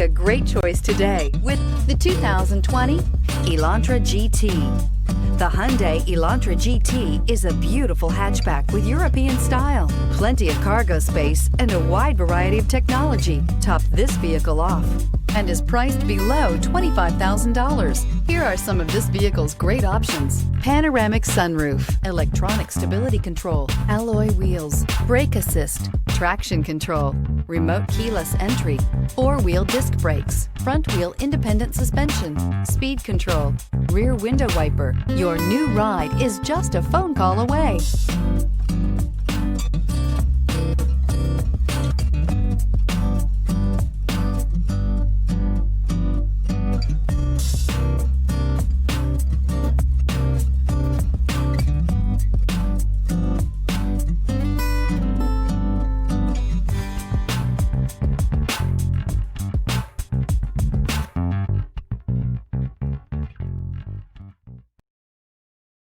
A great choice today with the 2020 Elantra GT. The Hyundai Elantra GT is a beautiful hatchback with European style. Plenty of cargo space and a wide variety of technology top this vehicle off and is priced below $25,000. Here are some of this vehicle's great options: panoramic sunroof, electronic stability control, alloy wheels, brake assist, traction control, remote keyless entry, four-wheel disc brakes, front-wheel independent suspension, speed control, rear window wiper. Your new ride is just a phone call away.